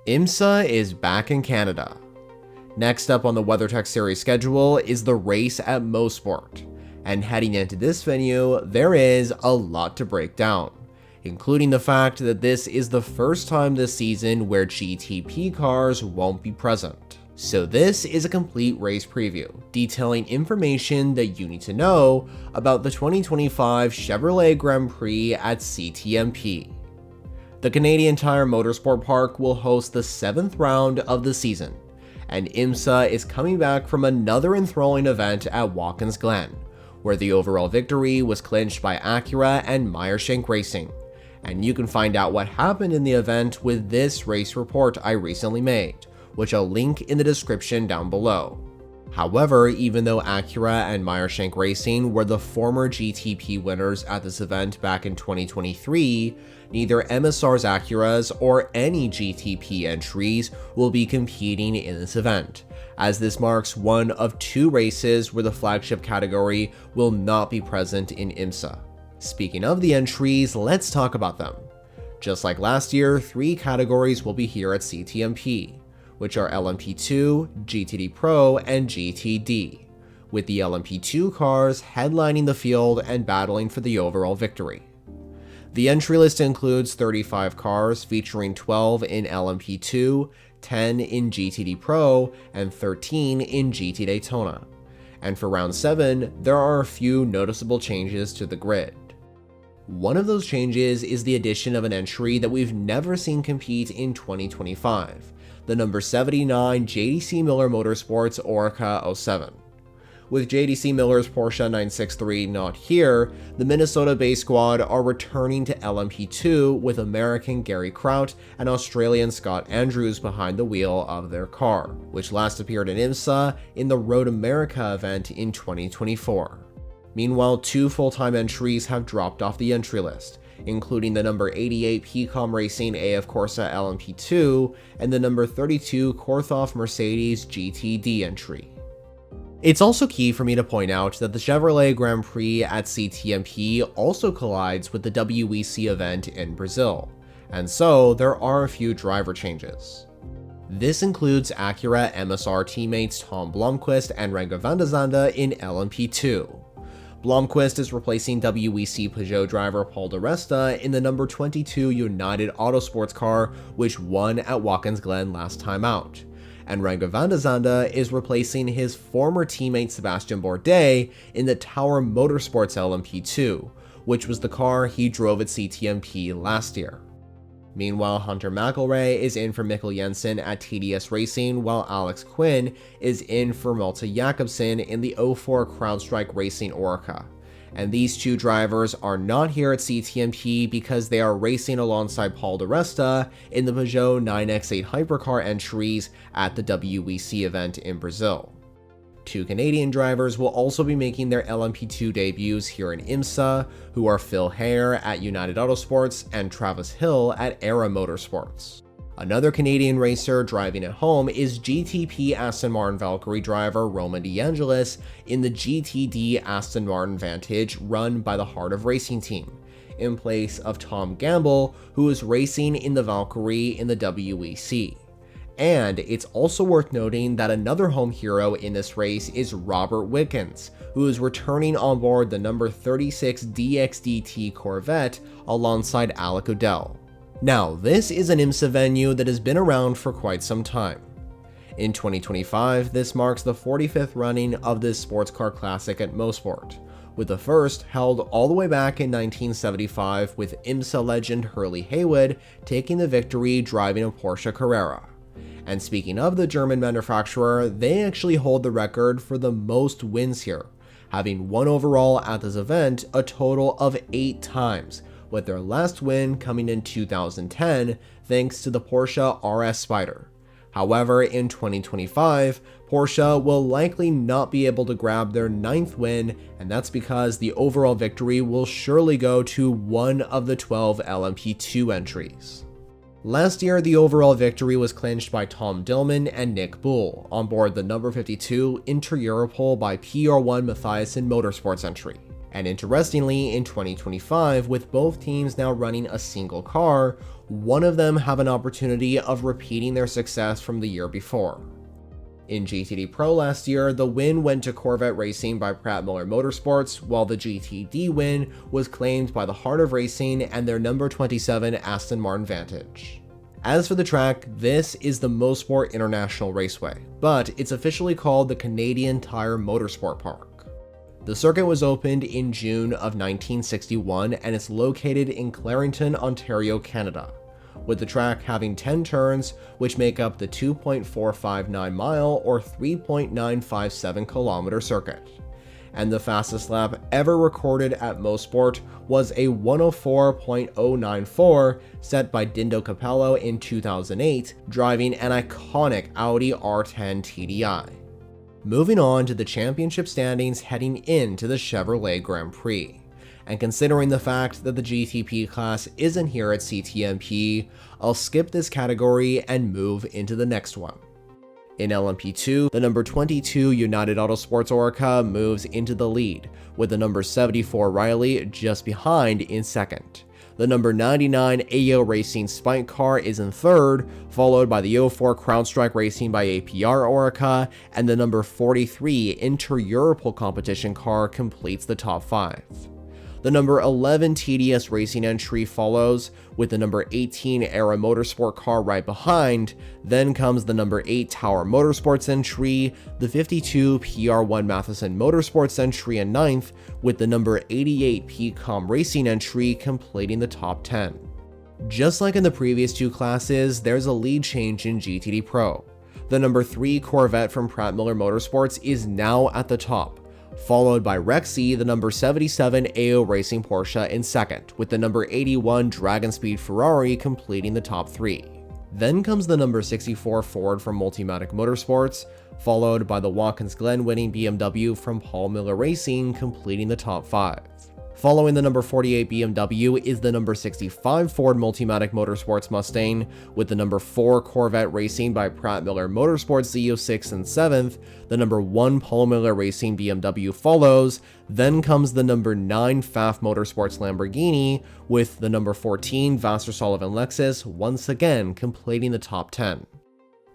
IMSA is back in Canada. Next up on the WeatherTech series schedule is the race at Mosport, and heading into this venue, there is a lot to break down, including the fact that this is the first time this season where GTP cars won't be present. So this is a complete race preview, detailing information that you need to know about the 2025 Chevrolet Grand Prix at CTMP. The Canadian Tire Motorsport Park will host the 7th round of the season, and IMSA is coming back from another enthralling event at Watkins Glen, where the overall victory was clinched by Acura and Meyershank Racing. And you can find out what happened in the event with this race report I recently made, which I'll link in the description down below. However, even though Acura and Meyershank Racing were the former GTP winners at this event back in 2023, neither MSR's Acuras or any GTP entries will be competing in this event, as this marks one of 2 races where the flagship category will not be present in IMSA. Speaking of the entries, let's talk about them. Just like last year, 3 categories will be here at CTMP, which are LMP2, GTD Pro, and GTD, with the LMP2 cars headlining the field and battling for the overall victory. The entry list includes 35 cars featuring 12 in LMP2, 10 in GTD Pro, and 13 in GT Daytona. And for round 7, there are a few noticeable changes to the grid. One of those changes is the addition of an entry that we've never seen compete in 2025, the number 79 JDC Miller Motorsports Oreca 07. With JDC Miller's Porsche 963 not here, the Minnesota-based squad are returning to LMP2 with American Gary Kraut and Australian Scott Andrews behind the wheel of their car, which last appeared in IMSA in the Road America event in 2024. Meanwhile, 2 full-time entries have dropped off the entry list, including the number 88 PCOM Racing AF Corsa LMP2 and the number 32 Korthoff Mercedes GTD entry. It's also key for me to point out that the Chevrolet Grand Prix at CTMP also collides with the WEC event in Brazil, and so there are a few driver changes. This includes Acura MSR teammates Tom Blomqvist and Renger van der Zande in LMP2. Blomqvist is replacing WEC Peugeot driver Paul di Resta in the number 22 United Autosports car, which won at Watkins Glen last time out. And Renger van der Zande is replacing his former teammate Sebastian Bourdais in the Tower Motorsports LMP2, which was the car he drove at CTMP last year. Meanwhile, Hunter McElrea is in for Mikkel Jensen at TDS Racing, while Alex Quinn is in for Malte Jakobsen in the 04 CrowdStrike Racing Oreca. And these 2 drivers are not here at CTMP because they are racing alongside Paul di Resta in the Peugeot 9X8 hypercar entries at the WEC event in Brazil. 2 Canadian drivers will also be making their LMP2 debuts here in IMSA, who are Phil Hare at United Autosports and Travis Hill at Era Motorsports. Another Canadian racer driving at home is GTP Aston Martin Valkyrie driver Roman DeAngelis in the GTD Aston Martin Vantage run by the Heart of Racing team, in place of Tom Gamble, who is racing in the Valkyrie in the WEC. And it's also worth noting that another home hero in this race is Robert Wickens, who is returning on board the number 36 DXDT Corvette alongside Alec O'Dell. Now, this is an IMSA venue that has been around for quite some time. In 2025, this marks the 45th running of this sports car classic at Mosport, with the first held all the way back in 1975 with IMSA legend Hurley Haywood taking the victory driving a Porsche Carrera. And speaking of the German manufacturer, they actually hold the record for the most wins here, having won overall at this event a total of 8 times, with their last win coming in 2010 thanks to the Porsche RS Spyder. However, in 2025, Porsche will likely not be able to grab their 9th win, and that's because the overall victory will surely go to one of the 12 LMP2 entries. Last year, the overall victory was clinched by Tom Dillman and Nick Bull on board the number 52 Inter-Europol by PR1 Mathiasen Motorsports entry. And interestingly, in 2025, with both teams now running a single car, one of them have an opportunity of repeating their success from the year before. In GTD Pro last year, the win went to Corvette Racing by Pratt Miller Motorsports, while the GTD win was claimed by the Heart of Racing and their number 27 Aston Martin Vantage. As for the track, this is the Mosport International Raceway, but it's officially called the Canadian Tire Motorsport Park. The circuit was opened in June of 1961 and it's located in Clarington, Ontario, Canada, with the track having 10 turns, which make up the 2.459 mile or 3.957 kilometer circuit. And the fastest lap ever recorded at Mosport was a 104.094 set by Dindo Capello in 2008, driving an iconic Audi R10 TDI. Moving on to the championship standings heading into the Chevrolet Grand Prix. And considering the fact that the GTP class isn't here at CTMP, I'll skip this category and move into the next one. In LMP2, the number 22 United Autosports Oreca moves into the lead, with the number 74 Riley just behind in second. The number 99 AO Racing Spike car is in third, followed by the 04 CrowdStrike Racing by APR Oreca, and the number 43 Inter-Europol competition car completes the top 5. The number 11 TDS Racing entry follows, with the number 18 Era Motorsport car right behind. Then comes the number 8 Tower Motorsports entry, the 52 PR1 Matheson Motorsports entry in 9th, with the number 88 PCOM Racing entry completing the top 10. Just like in the previous two classes, there's a lead change in GTD Pro. The number 3 Corvette from Pratt Miller Motorsports is now at the top, followed by Rexy, the number 77 AO Racing Porsche in second, with the number 81 Dragon Speed Ferrari completing the top 3. Then comes the number 64 Ford from Multimatic Motorsports, followed by the Watkins Glen winning BMW from Paul Miller Racing completing the top 5. Following the number 48 BMW is the number 65 Ford Multimatic Motorsports Mustang, with the number 4 Corvette Racing by Pratt Miller Motorsports Z06 in 7th, the number 1 Paul Miller Racing BMW follows, then comes the number 9 Pfaff Motorsports Lamborghini, with the number 14 Vassar Sullivan Lexus once again completing the top 10.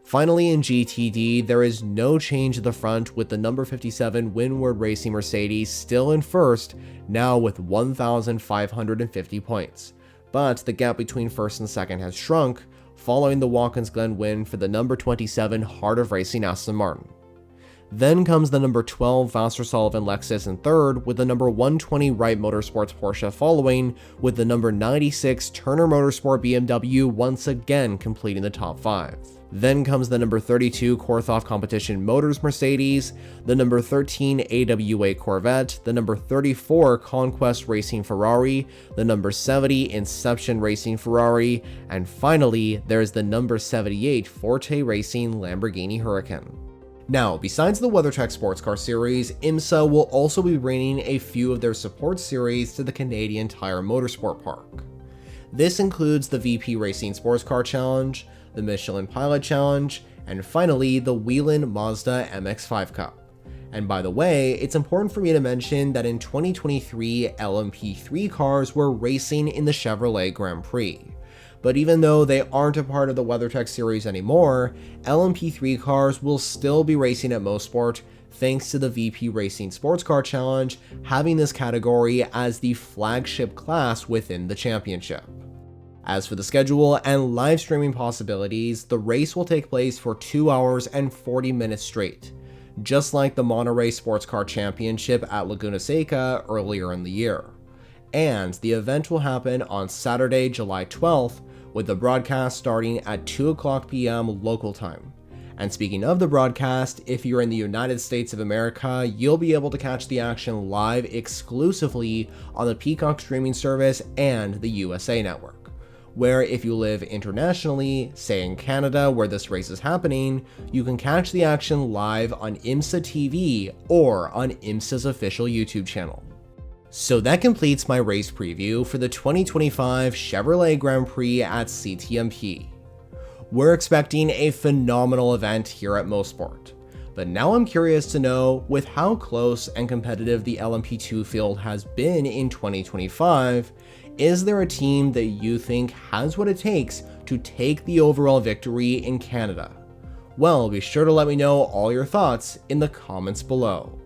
Finally, in GTD, there is no change at the front, with the number 57 Windward Racing Mercedes still in first, now with 1,550 points. But the gap between first and second has shrunk, following the Watkins Glen win for the number 27 Heart of Racing Aston Martin. Then comes the number 12 Vassar Sullivan Lexus in third, with the number 120 Wright Motorsports Porsche following, with the number 96 Turner Motorsport BMW once again completing the top 5. Then comes the number 32 Korthoff Competition Motors Mercedes, the number 13 AWA Corvette, the number 34 Conquest Racing Ferrari, the number 70 Inception Racing Ferrari, and finally there's the number 78 Forte Racing Lamborghini Huracan. Now, besides the WeatherTech Sports Car Series, IMSA will also be bringing a few of their support series to the Canadian Tire Motorsport Park. This includes the VP Racing Sports Car Challenge, the Michelin Pilot Challenge, and finally the Whelen Mazda MX-5 Cup. And by the way, it's important for me to mention that in 2023, LMP3 cars were racing in the Chevrolet Grand Prix. But even though they aren't a part of the WeatherTech series anymore, LMP3 cars will still be racing at Mosport, thanks to the VP Racing Sports Car Challenge having this category as the flagship class within the championship. As for the schedule and live streaming possibilities, the race will take place for 2 hours and 40 minutes straight, just like the Monterey Sports Car Championship at Laguna Seca earlier in the year. And the event will happen on Saturday, July 12th, with the broadcast starting at 2:00 p.m. local time. And speaking of the broadcast, if you're in the United States of America, you'll be able to catch the action live exclusively on the Peacock streaming service and the USA Network. Where if you live internationally, say in Canada where this race is happening, you can catch the action live on IMSA TV or on IMSA's official YouTube channel. So that completes my race preview for the 2025 Chevrolet Grand Prix at CTMP. We're expecting a phenomenal event here at Mosport, but now I'm curious to know, with how close and competitive the LMP2 field has been in 2025, is there a team that you think has what it takes to take the overall victory in Canada? Well, be sure to let me know all your thoughts in the comments below.